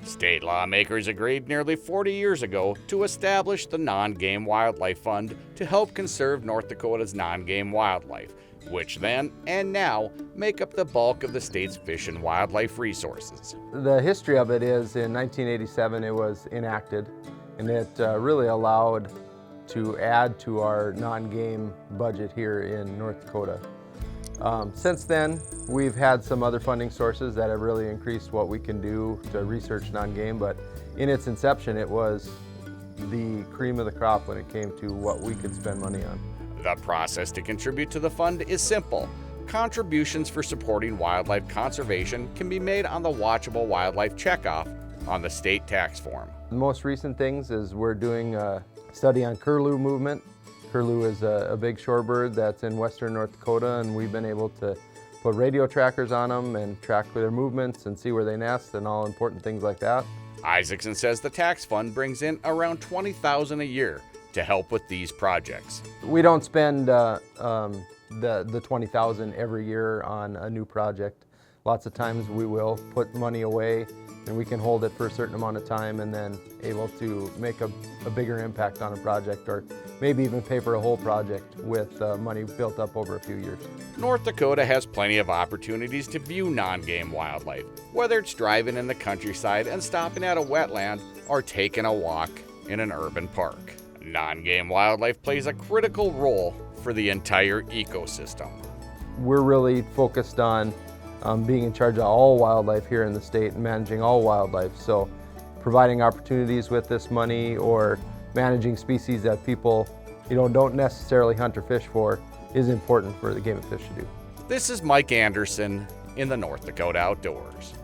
State lawmakers agreed nearly 40 years ago to establish the Nongame Wildlife Fund to help conserve North Dakota's non-game wildlife, which then and now make up the bulk of the state's fish and wildlife resources. The history of it is in 1987 it was enacted, and it really allowed to add to our non-game budget here in North Dakota. Since then, we've had some other funding sources that have really increased what we can do to research non-game, but in its inception, it was the cream of the crop when it came to what we could spend money on. The process to contribute to the fund is simple. Contributions for supporting wildlife conservation can be made on the Watchable Wildlife Checkoff on the state tax form. The most recent things is we're doing a study on curlew movement. Curlew is a big shorebird that's in western North Dakota, and we've been able to put radio trackers on them and track their movements and see where they nest and all important things like that. Isaacson says the tax fund brings in around $20,000 a year to help with these projects. We don't spend the $20,000 every year on a new project. Lots of times we will put money away and we can hold it for a certain amount of time and then able to make a bigger impact on a project, or maybe even pay for a whole project with money built up over a few years. North Dakota has plenty of opportunities to view non-game wildlife, whether it's driving in the countryside and stopping at a wetland or taking a walk in an urban park. Non-game wildlife plays a critical role for the entire ecosystem. We're really focused on being in charge of all wildlife here in the state and managing all wildlife. So providing opportunities with this money or managing species that people don't necessarily hunt or fish for is important for the Game and Fish to do. This is Mike Anderson in the North Dakota Outdoors.